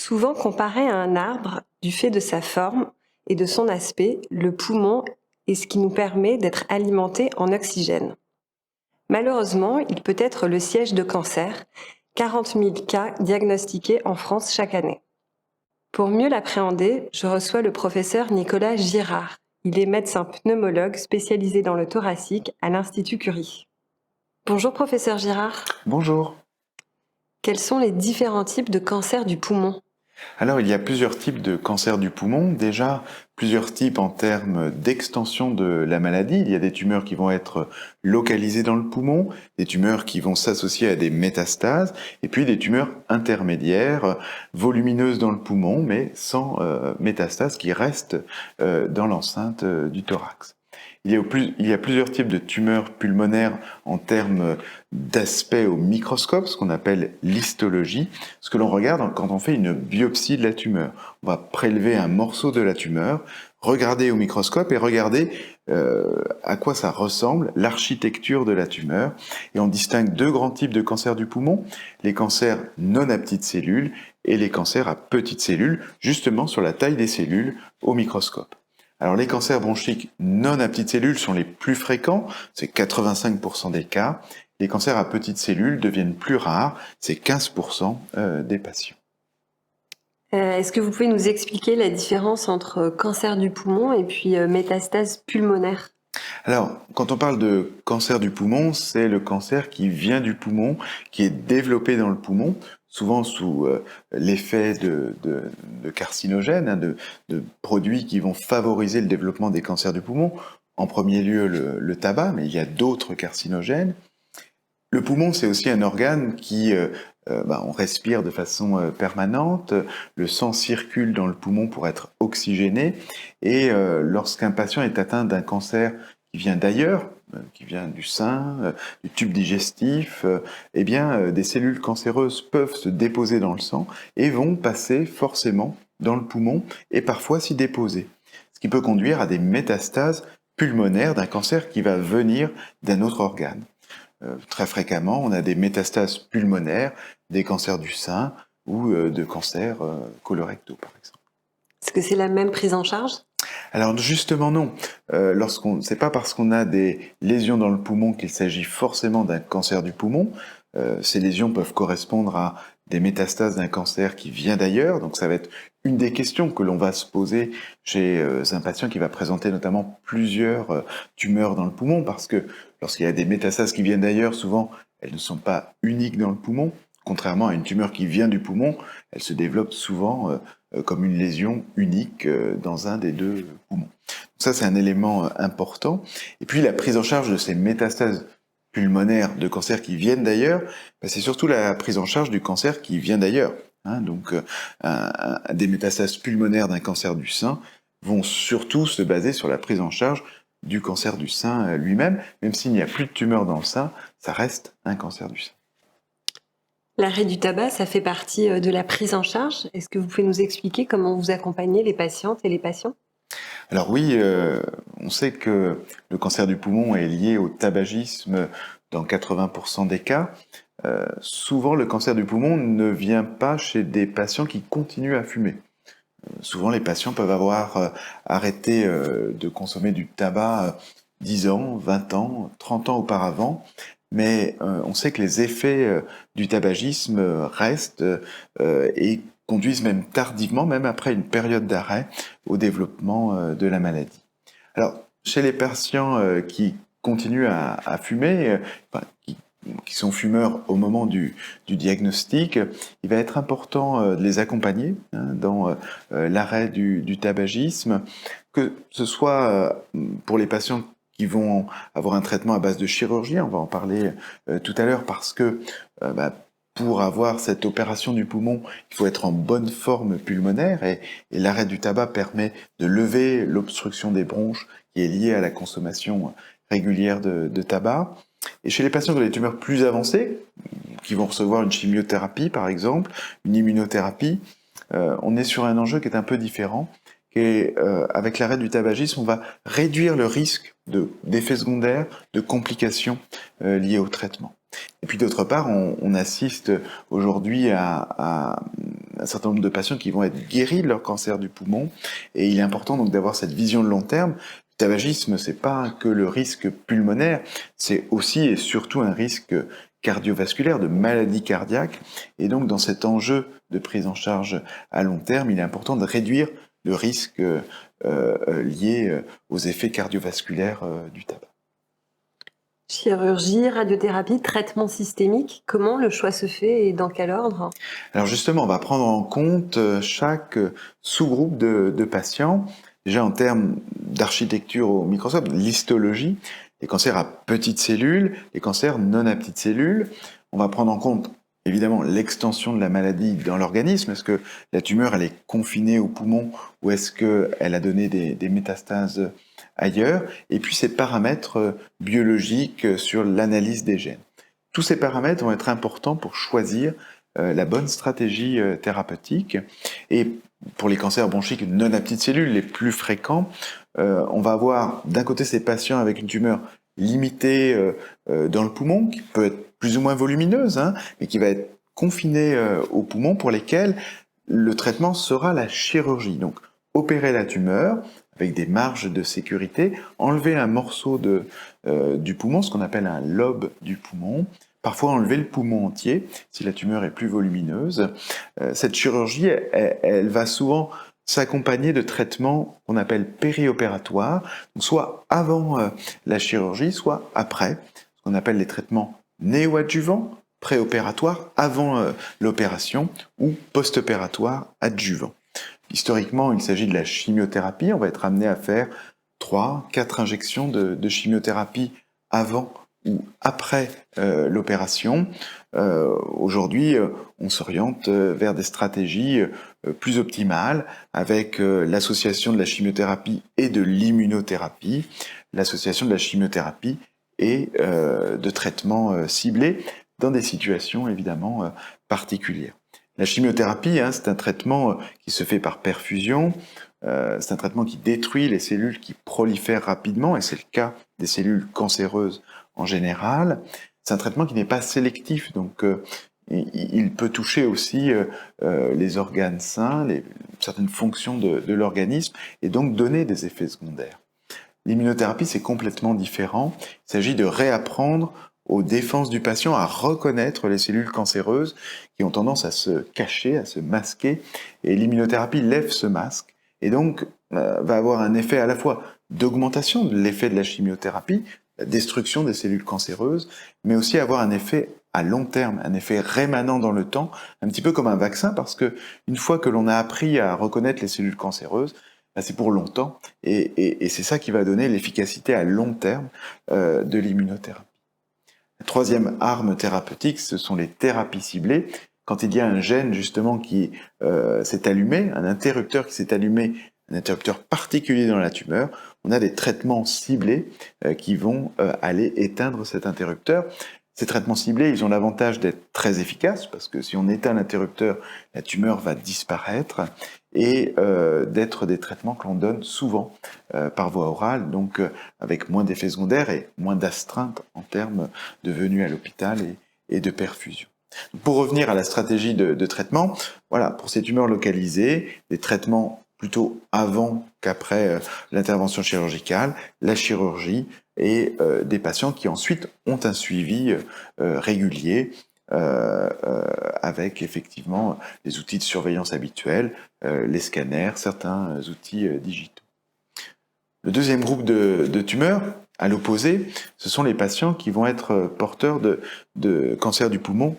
Souvent comparé à un arbre, du fait de sa forme et de son aspect, le poumon est ce qui nous permet d'être alimentés en oxygène. Malheureusement, il peut être le siège de cancer, 40 000 cas diagnostiqués en France chaque année. Pour mieux l'appréhender, je reçois le professeur Nicolas Girard. Il est médecin pneumologue spécialisé dans le thoracique à l'Institut Curie. Bonjour professeur Girard. Bonjour. Quels sont les différents types de cancer du poumon ? Alors, il y a plusieurs types de cancer du poumon. Déjà, plusieurs types en termes d'extension de la maladie. Il y a des tumeurs qui vont être localisées dans le poumon, des tumeurs qui vont s'associer à des métastases, et puis des tumeurs intermédiaires, volumineuses dans le poumon, mais sans métastases qui restent dans l'enceinte du thorax. Il y a plusieurs types de tumeurs pulmonaires en termes d'aspect au microscope, ce qu'on appelle l'histologie, ce que l'on regarde quand on fait une biopsie de la tumeur. On va prélever un morceau de la tumeur, regarder au microscope et regarder à quoi ça ressemble, l'architecture de la tumeur. Et on distingue deux grands types de cancers du poumon, les cancers non à petites cellules et les cancers à petites cellules, justement sur la taille des cellules au microscope. Alors les cancers bronchiques non à petites cellules sont les plus fréquents, c'est 85% des cas. Les cancers à petites cellules deviennent plus rares, c'est 15% des patients. Est-ce que vous pouvez nous expliquer la différence entre cancer du poumon et puis métastase pulmonaire ? Alors, quand on parle de cancer du poumon, c'est le cancer qui vient du poumon, qui est développé dans le poumon, souvent sous l'effet de carcinogènes, de produits qui vont favoriser le développement des cancers du poumon. En premier lieu, le tabac, mais il y a d'autres carcinogènes. Le poumon, c'est aussi un organe qui, on respire de façon permanente, le sang circule dans le poumon pour être oxygéné, et lorsqu'un patient est atteint d'un cancer qui vient d'ailleurs, qui vient du sein, du tube digestif, des cellules cancéreuses peuvent se déposer dans le sang et vont passer forcément dans le poumon et parfois s'y déposer, ce qui peut conduire à des métastases pulmonaires d'un cancer qui va venir d'un autre organe. Très fréquemment, on a des métastases pulmonaires, des cancers du sein ou de cancers colorectaux, par exemple. Est-ce que c'est la même prise en charge ? Alors justement non. C'est pas parce qu'on a des lésions dans le poumon qu'il s'agit forcément d'un cancer du poumon. Ces lésions peuvent correspondre à des métastases d'un cancer qui vient d'ailleurs. Donc ça va être une des questions que l'on va se poser chez un patient qui va présenter notamment plusieurs tumeurs dans le poumon, parce que lorsqu'il y a des métastases qui viennent d'ailleurs, souvent elles ne sont pas uniques dans le poumon. Contrairement à une tumeur qui vient du poumon, elle se développe souvent comme une lésion unique dans un des deux poumons. Donc ça, c'est un élément important. Et puis, la prise en charge de ces métastases pulmonaires de cancer qui viennent d'ailleurs, c'est surtout la prise en charge du cancer qui vient d'ailleurs. Donc, des métastases pulmonaires d'un cancer du sein vont surtout se baser sur la prise en charge du cancer du sein lui-même. Même s'il n'y a plus de tumeur dans le sein, ça reste un cancer du sein. L'arrêt du tabac, ça fait partie de la prise en charge. Est-ce que vous pouvez nous expliquer comment vous accompagnez les patientes et les patients ? Alors oui, on sait que le cancer du poumon est lié au tabagisme dans 80% des cas. Souvent, le cancer du poumon ne vient pas chez des patients qui continuent à fumer. Souvent, les patients peuvent avoir arrêté de consommer du tabac 10 ans, 20 ans, 30 ans auparavant, mais on sait que les effets du tabagisme restent et conduisent même tardivement, même après une période d'arrêt, au développement de la maladie. Alors, chez les patients qui continuent à fumer, qui sont fumeurs au moment du diagnostic, il va être important de les accompagner dans l'arrêt du tabagisme, que ce soit pour les patients qui vont avoir un traitement à base de chirurgie, on va en parler tout à l'heure, parce que pour avoir cette opération du poumon, il faut être en bonne forme pulmonaire, et l'arrêt du tabac permet de lever l'obstruction des bronches qui est liée à la consommation régulière de tabac. Et chez les patients qui ont des tumeurs plus avancées, qui vont recevoir une chimiothérapie par exemple, une immunothérapie, on est sur un enjeu qui est un peu différent. Et avec l'arrêt du tabagisme, on va réduire le risque d'effets secondaires, de complications liées au traitement. Et puis d'autre part, on assiste aujourd'hui à un certain nombre de patients qui vont être guéris de leur cancer du poumon, et il est important donc d'avoir cette vision de long terme. Le tabagisme, c'est pas que le risque pulmonaire, c'est aussi et surtout un risque cardiovasculaire, de maladie cardiaque, et donc dans cet enjeu de prise en charge à long terme, il est important de réduire le risque lié aux effets cardiovasculaires du tabac. Chirurgie, radiothérapie, traitement systémique, comment le choix se fait et dans quel ordre? Alors justement, on va prendre en compte chaque sous-groupe de patients. Déjà en termes d'architecture au microscope, l'histologie, les cancers à petites cellules, les cancers non à petites cellules. On va prendre en compte évidemment l'extension de la maladie dans l'organisme. Est-ce que la tumeur elle est confinée au poumon ou est-ce qu'elle a donné des métastases ailleurs? Et puis ces paramètres biologiques sur l'analyse des gènes. Tous ces paramètres vont être importants pour choisir la bonne stratégie thérapeutique. Et pour les cancers bronchiques non à petites cellules les plus fréquents, on va avoir d'un côté ces patients avec une tumeur limitée dans le poumon, qui peut être plus ou moins volumineuse, hein, mais qui va être confinée au poumon, pour lesquels le traitement sera la chirurgie. Donc opérer la tumeur avec des marges de sécurité, enlever un morceau du poumon, ce qu'on appelle un lobe du poumon, parfois enlever le poumon entier si la tumeur est plus volumineuse. Cette chirurgie, elle va souvent s'accompagner de traitements qu'on appelle périopératoires, donc soit avant la chirurgie, soit après, ce qu'on appelle les traitements néoadjuvants, préopératoires avant l'opération, ou post-opératoires adjuvants. Historiquement, il s'agit de la chimiothérapie. On va être amené à faire 3-4 injections de chimiothérapie avant ou après l'opération. Aujourd'hui, on s'oriente vers des stratégies plus optimales avec l'association de la chimiothérapie et de l'immunothérapie, l'association de la chimiothérapie et de traitements ciblés dans des situations évidemment particulières. La chimiothérapie, hein, c'est un traitement qui se fait par perfusion, c'est un traitement qui détruit les cellules qui prolifèrent rapidement, et c'est le cas des cellules cancéreuses en général. C'est un traitement qui n'est pas sélectif, donc il peut toucher aussi les organes sains, certaines fonctions de l'organisme, et donc donner des effets secondaires. L'immunothérapie, c'est complètement différent. Il s'agit de réapprendre aux défenses du patient à reconnaître les cellules cancéreuses qui ont tendance à se cacher, à se masquer, et l'immunothérapie lève ce masque, et donc va avoir un effet à la fois d'augmentation de l'effet de la chimiothérapie, la destruction des cellules cancéreuses, mais aussi avoir un effet à long terme, un effet rémanent dans le temps, un petit peu comme un vaccin, parce que une fois que l'on a appris à reconnaître les cellules cancéreuses, c'est pour longtemps, et c'est ça qui va donner l'efficacité à long terme de l'immunothérapie. La troisième arme thérapeutique, ce sont les thérapies ciblées. Quand il y a un gène justement qui s'est allumé, un interrupteur qui s'est allumé, un interrupteur particulier dans la tumeur, on a des traitements ciblés qui vont aller éteindre cet interrupteur. Ces traitements ciblés, ils ont l'avantage d'être très efficaces, parce que si on éteint l'interrupteur, la tumeur va disparaître, et d'être des traitements que l'on donne souvent par voie orale, donc avec moins d'effets secondaires et moins d'astreintes en termes de venue à l'hôpital et de perfusion. Pour revenir à la stratégie de traitement, voilà, pour ces tumeurs localisées, des traitements plutôt avant qu'après l'intervention chirurgicale, la chirurgie, et des patients qui ensuite ont un suivi régulier avec effectivement les outils de surveillance habituels, les scanners, certains outils digitaux. Le deuxième groupe de tumeurs, à l'opposé, ce sont les patients qui vont être porteurs de cancer du poumon,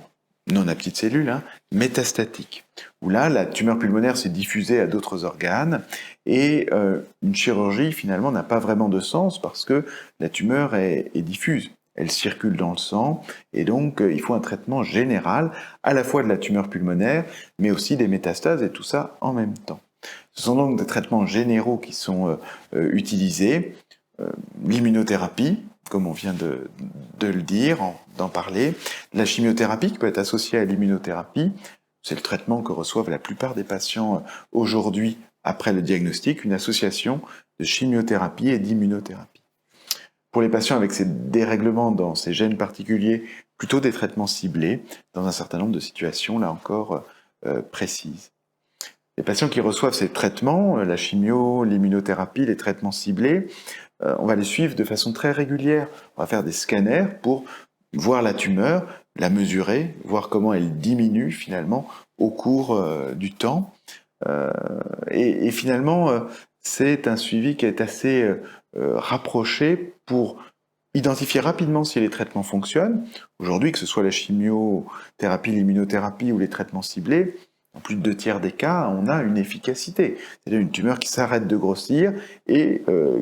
non à petites cellules, hein, métastatiques, où là, la tumeur pulmonaire s'est diffusée à d'autres organes, et une chirurgie, finalement, n'a pas vraiment de sens, parce que la tumeur est diffuse. Elle circule dans le sang, et donc il faut un traitement général, à la fois de la tumeur pulmonaire, mais aussi des métastases, et tout ça en même temps. Ce sont donc des traitements généraux qui sont utilisés, l'immunothérapie, comme on vient de le dire, d'en parler, la chimiothérapie qui peut être associée à l'immunothérapie, c'est le traitement que reçoivent la plupart des patients aujourd'hui après le diagnostic, une association de chimiothérapie et d'immunothérapie. Pour les patients avec ces dérèglements dans ces gènes particuliers plutôt des traitements ciblés dans un certain nombre de situations, là encore, précises. Les patients qui reçoivent ces traitements, la chimio, l'immunothérapie, les traitements ciblés, on va les suivre de façon très régulière. On va faire des scanners pour voir la tumeur, la mesurer, voir comment elle diminue finalement au cours du temps. Et finalement, c'est un suivi qui est assez rapproché pour identifier rapidement si les traitements fonctionnent. Aujourd'hui, que ce soit la chimiothérapie, l'immunothérapie ou les traitements ciblés, en plus de 2/3 des cas, on a une efficacité. C'est-à-dire une tumeur qui s'arrête de grossir et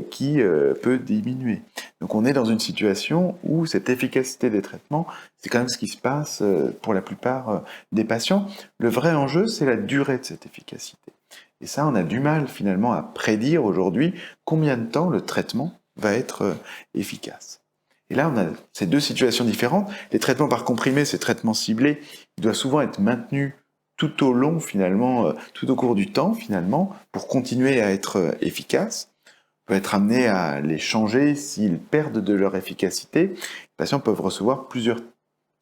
qui peut diminuer. Donc on est dans une situation où cette efficacité des traitements, c'est quand même ce qui se passe pour la plupart des patients. Le vrai enjeu, c'est la durée de cette efficacité. Et ça, on a du mal finalement à prédire aujourd'hui combien de temps le traitement va être efficace. Et là, on a ces deux situations différentes. Les traitements par comprimé, ces traitements ciblés, ils doivent souvent être maintenus tout au long, finalement, tout au cours du temps, finalement, pour continuer à être efficaces. On peut être amené à les changer s'ils perdent de leur efficacité. Les patients peuvent recevoir plusieurs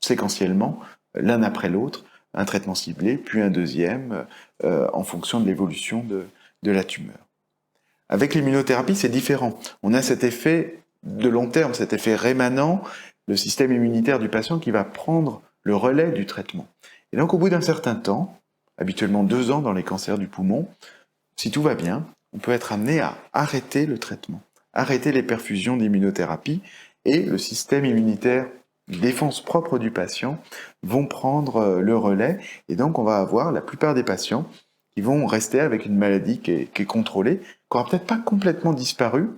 séquentiellement, l'un après l'autre, un traitement ciblé, puis un deuxième, en fonction de l'évolution de la tumeur. Avec l'immunothérapie, c'est différent. On a cet effet de long terme, cet effet rémanent, le système immunitaire du patient qui va prendre le relais du traitement. Et donc, au bout d'un certain temps, habituellement 2 ans dans les cancers du poumon, si tout va bien, on peut être amené à arrêter le traitement, arrêter les perfusions d'immunothérapie, et le système immunitaire, défense propre du patient, vont prendre le relais. Et donc, on va avoir la plupart des patients qui vont rester avec une maladie qui est contrôlée, qui n'aura peut-être pas complètement disparu,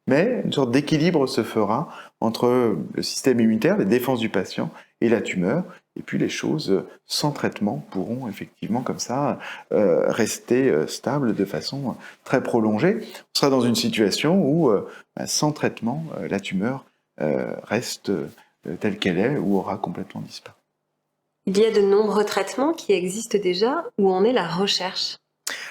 mais une sorte d'équilibre se fera entre le système immunitaire, les défenses du patient et la tumeur, et puis les choses sans traitement pourront effectivement comme ça rester stables de façon très prolongée. On sera dans une situation où sans traitement, la tumeur reste telle qu'elle est ou aura complètement disparu. Il y a de nombreux traitements qui existent déjà. Où en est la recherche?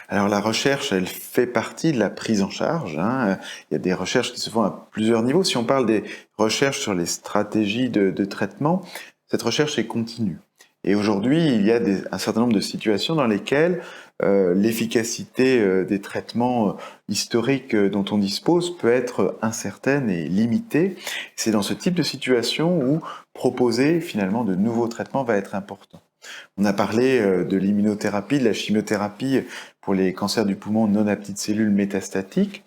Alors la recherche, elle fait partie de la prise en charge. Il y a des recherches qui se font à plusieurs niveaux. Si on parle des recherches sur les stratégies de traitement, cette recherche est continue. Et aujourd'hui, il y a un certain nombre de situations dans lesquelles l'efficacité des traitements historiques dont on dispose peut être incertaine et limitée. C'est dans ce type de situation où proposer finalement de nouveaux traitements va être important. On a parlé de l'immunothérapie, de la chimiothérapie pour les cancers du poumon non à petites cellules métastatiques.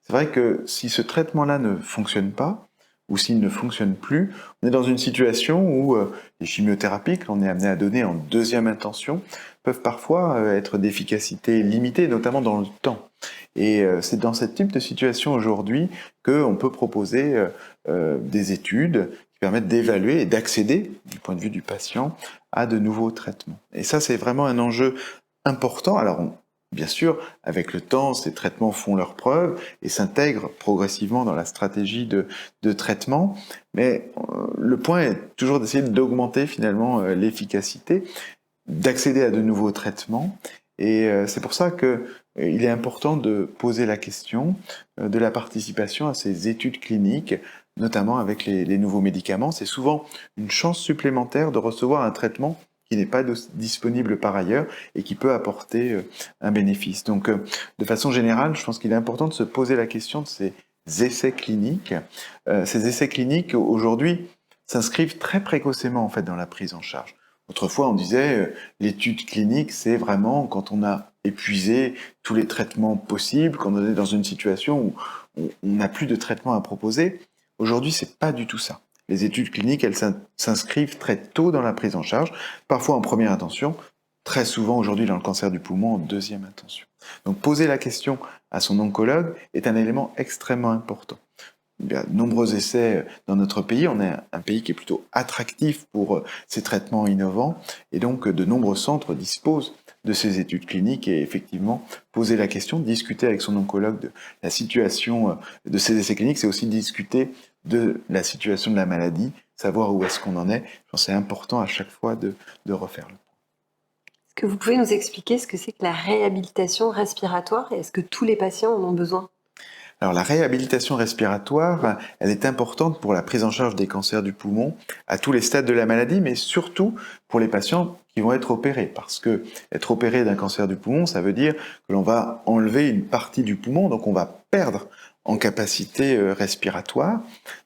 C'est vrai que si ce traitement-là ne fonctionne pas, ou s'il ne fonctionne plus, on est dans une situation où les chimiothérapies que l'on est amené à donner en deuxième intention peuvent parfois être d'efficacité limitée, notamment dans le temps. Et c'est dans ce type de situation aujourd'hui qu'on peut proposer des études qui permettent d'évaluer et d'accéder, du point de vue du patient, à de nouveaux traitements. Et ça, c'est vraiment un enjeu important. Alors, bien sûr, avec le temps, ces traitements font leurs preuves et s'intègrent progressivement dans la stratégie de traitement. Mais le point est toujours d'essayer d'augmenter finalement l'efficacité, d'accéder à de nouveaux traitements. Et c'est pour ça qu'il est important de poser la question de la participation à ces études cliniques, notamment avec les nouveaux médicaments. C'est souvent une chance supplémentaire de recevoir un traitement qui n'est pas disponible par ailleurs et qui peut apporter un bénéfice. Donc, de façon générale, je pense qu'il est important de se poser la question de ces essais cliniques. Ces essais cliniques, aujourd'hui, s'inscrivent très précocement en fait dans la prise en charge. Autrefois, on disait l'étude clinique, c'est vraiment quand on a épuisé tous les traitements possibles, quand on est dans une situation où on n'a plus de traitement à proposer. Aujourd'hui, c'est pas du tout ça. Les études cliniques, elles s'inscrivent très tôt dans la prise en charge, parfois en première intention, très souvent aujourd'hui dans le cancer du poumon en deuxième intention. Donc poser la question à son oncologue est un élément extrêmement important. Il y a de nombreux essais dans notre pays. On est un pays qui est plutôt attractif pour ces traitements innovants. Et donc, de nombreux centres disposent de ces études cliniques. Et effectivement, poser la question, discuter avec son oncologue de la situation de ces essais cliniques, c'est aussi discuter de la situation de la maladie, savoir où est-ce qu'on en est. Je pense que c'est important à chaque fois de refaire le point. Est-ce que vous pouvez nous expliquer ce que c'est que la réhabilitation respiratoire et est-ce que tous les patients en ont besoin? Alors la réhabilitation respiratoire, elle est importante pour la prise en charge des cancers du poumon à tous les stades de la maladie, mais surtout pour les patients qui vont être opérés. Parce que être opéré d'un cancer du poumon, ça veut dire que l'on va enlever une partie du poumon, donc on va perdre en capacité respiratoire.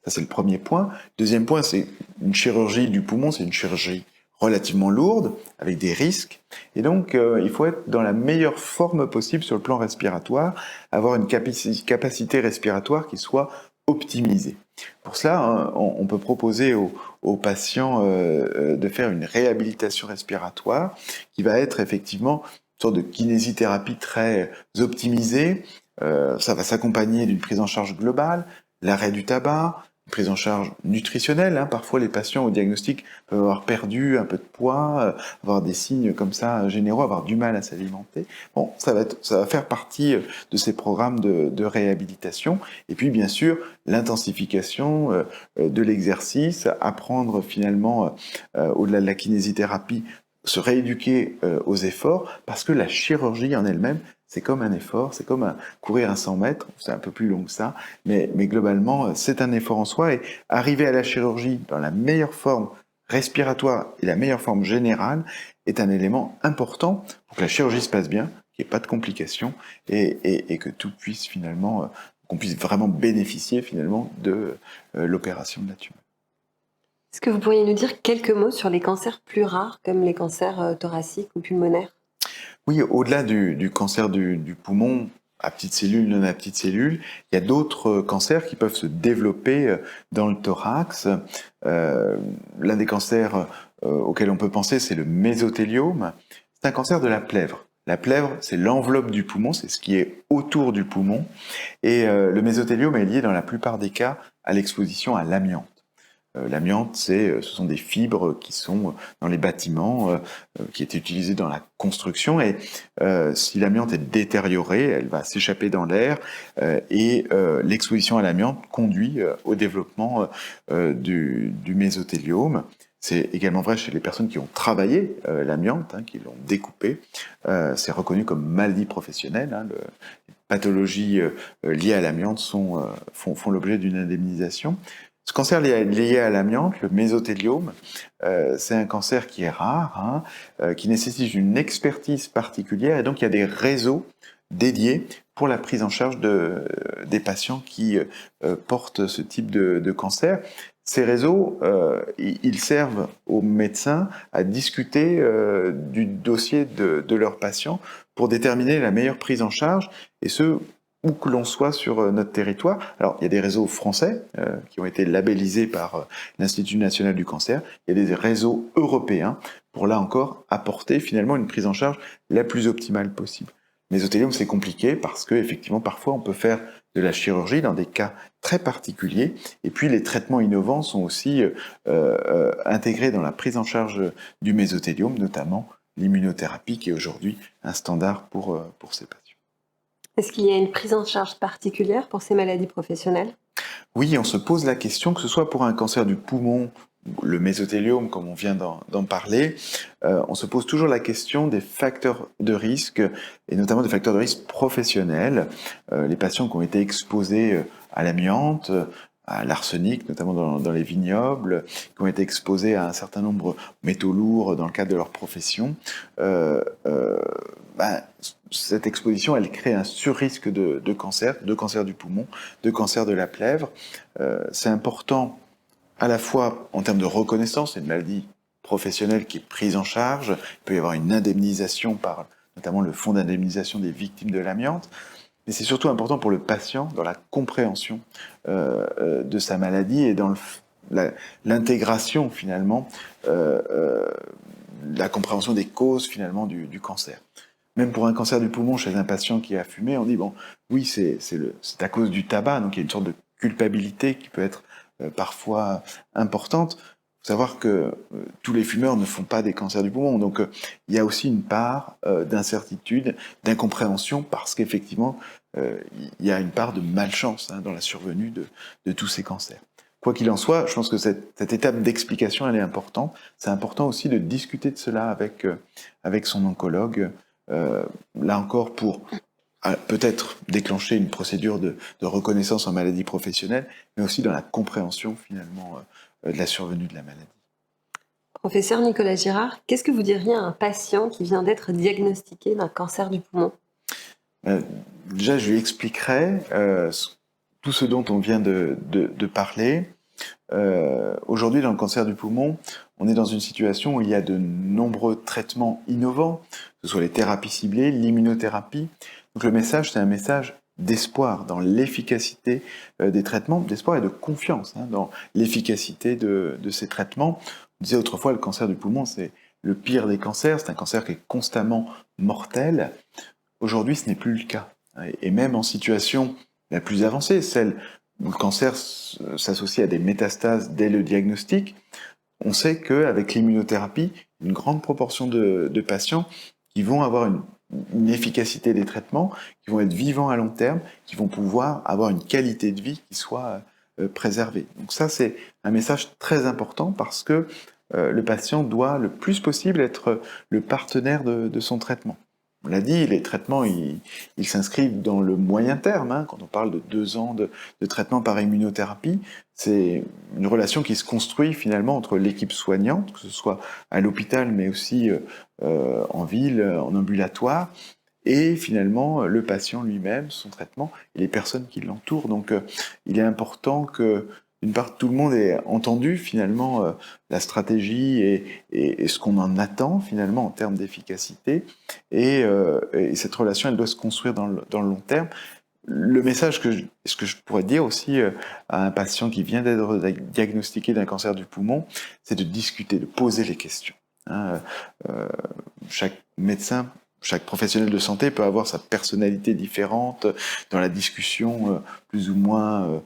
Ça, c'est le premier point. Deuxième point, c'est une chirurgie du poumon, c'est une chirurgie relativement lourde, avec des risques. Et donc, il faut être dans la meilleure forme possible sur le plan respiratoire, avoir une capacité respiratoire qui soit optimisée. Pour cela, on peut proposer aux patients de faire une réhabilitation respiratoire qui va être effectivement une sorte de kinésithérapie très optimisée. Ça va s'accompagner d'une prise en charge globale, l'arrêt du tabac, une prise en charge nutritionnelle. Parfois, les patients au diagnostic peuvent avoir perdu un peu de poids, avoir des signes comme ça généraux, avoir du mal à s'alimenter. Bon, ça va faire partie de ces programmes de réhabilitation. Et puis, bien sûr, l'intensification de l'exercice, apprendre finalement, au-delà de la kinésithérapie, se rééduquer aux efforts, parce que la chirurgie en elle-même, c'est comme un effort, c'est comme courir un 100 mètres, c'est un peu plus long que ça, mais globalement, c'est un effort en soi, et arriver à la chirurgie dans la meilleure forme respiratoire et la meilleure forme générale est un élément important pour que la chirurgie se passe bien, qu'il n'y ait pas de complications, et que tout puisse finalement, qu'on puisse vraiment bénéficier finalement de l'opération de la tumeur. Est-ce que vous pourriez nous dire quelques mots sur les cancers plus rares, comme les cancers thoraciques ou pulmonaires? Oui, au-delà du cancer du poumon, à petites cellules, non à petites cellules, il y a d'autres cancers qui peuvent se développer dans le thorax. L'un des cancers auxquels on peut penser, c'est le mésothéliome. C'est un cancer de la plèvre. La plèvre, c'est l'enveloppe du poumon, c'est ce qui est autour du poumon. Et le mésothéliome est lié dans la plupart des cas à l'exposition à l'amiante. L'amiante, ce sont des fibres qui sont dans les bâtiments, qui étaient utilisées dans la construction. Et si l'amiante est détériorée, elle va s'échapper dans l'air. Et l'exposition à l'amiante conduit au développement du mésothéliome. C'est également vrai chez les personnes qui ont travaillé l'amiante, qui l'ont découpé. C'est reconnu comme maladie professionnelle. Les pathologies liées à l'amiante font l'objet d'une indemnisation. Ce cancer lié à l'amiante, le mésothéliome, c'est un cancer qui est rare, qui nécessite une expertise particulière, et donc il y a des réseaux dédiés pour la prise en charge des patients qui portent ce type de cancer. Ces réseaux, ils servent aux médecins à discuter du dossier de leurs patients pour déterminer la meilleure prise en charge, et ce, où que l'on soit sur notre territoire. Alors, il y a des réseaux français qui ont été labellisés par l'Institut national du cancer. Il y a des réseaux européens pour, là encore, apporter finalement une prise en charge la plus optimale possible. Mésothéliome, c'est compliqué parce que, effectivement, parfois, on peut faire de la chirurgie dans des cas très particuliers. Et puis, les traitements innovants sont aussi intégrés dans la prise en charge du mésothéliome, notamment l'immunothérapie, qui est aujourd'hui un standard pour ces patients. Est-ce qu'il y a une prise en charge particulière pour ces maladies professionnelles? Oui, on se pose la question, que ce soit pour un cancer du poumon, le mésothéliome, comme on vient d'en parler, on se pose toujours la question des facteurs de risque, et notamment des facteurs de risque professionnels. Les patients qui ont été exposés à l'amiante, à l'arsenic, notamment dans les vignobles, qui ont été exposés à un certain nombre de métaux lourds dans le cadre de leur profession, cette exposition, elle crée un surrisque de cancer du poumon, de cancer de la plèvre. C'est important à la fois en termes de reconnaissance, c'est une maladie professionnelle qui est prise en charge, il peut y avoir une indemnisation par notamment le fonds d'indemnisation des victimes de l'amiante, mais c'est surtout important pour le patient dans la compréhension de sa maladie et dans l'intégration finalement, la compréhension des causes finalement du cancer. Même pour un cancer du poumon chez un patient qui a fumé, on dit bon, oui, c'est à cause du tabac, donc il y a une sorte de culpabilité qui peut être parfois importante. Il faut savoir que tous les fumeurs ne font pas des cancers du poumon, donc il y a aussi une part d'incertitude, d'incompréhension, parce qu'effectivement, il y a une part de malchance dans la survenue de tous ces cancers. Quoi qu'il en soit, je pense que cette étape d'explication, elle est importante. C'est important aussi de discuter de cela avec son oncologue, là encore pour peut-être déclencher une procédure de reconnaissance en maladie professionnelle, mais aussi dans la compréhension finalement de la survenue de la maladie. Professeur Nicolas Girard, qu'est-ce que vous diriez à un patient qui vient d'être diagnostiqué d'un cancer du poumon? Déjà, je lui expliquerai tout ce dont on vient de parler. Aujourd'hui, dans le cancer du poumon, on est dans une situation où il y a de nombreux traitements innovants, que ce soit les thérapies ciblées, l'immunothérapie. Donc le message, c'est un message d'espoir dans l'efficacité des traitements, d'espoir et de confiance dans l'efficacité de ces traitements. On disait autrefois, le cancer du poumon, c'est le pire des cancers, c'est un cancer qui est constamment mortel. Aujourd'hui, ce n'est plus le cas. Et même en situation la plus avancée, celle où le cancer s'associe à des métastases dès le diagnostic, on sait qu'avec l'immunothérapie, une grande proportion de patients qui vont avoir une efficacité des traitements, qui vont être vivants à long terme, qui vont pouvoir avoir une qualité de vie qui soit préservée. Donc ça, c'est un message très important parce que le patient doit le plus possible être le partenaire de son traitement. On l'a dit, les traitements, ils s'inscrivent dans le moyen terme. Quand on parle de 2 ans de traitement par immunothérapie, c'est une relation qui se construit finalement entre l'équipe soignante, que ce soit à l'hôpital, mais aussi en ville, en ambulatoire, et finalement le patient lui-même, son traitement, et les personnes qui l'entourent. Donc il est important que d'une part, tout le monde ait entendu finalement la stratégie et ce qu'on en attend finalement en termes d'efficacité. Et cette relation, elle doit se construire dans le long terme. Le message ce que je pourrais dire aussi à un patient qui vient d'être diagnostiqué d'un cancer du poumon, c'est de discuter, de poser les questions. Chaque médecin, chaque professionnel de santé peut avoir sa personnalité différente dans la discussion plus ou moins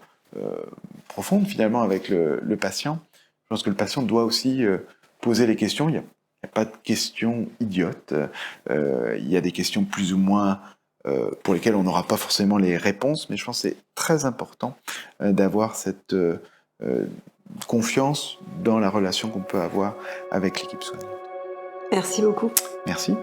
profonde finalement avec le patient. Je pense que le patient doit aussi poser les questions. Il n'y a pas de questions idiotes. Il y a des questions plus ou moins pour lesquelles on n'aura pas forcément les réponses, mais je pense que c'est très important d'avoir cette confiance dans la relation qu'on peut avoir avec l'équipe soignante. Merci beaucoup. Merci.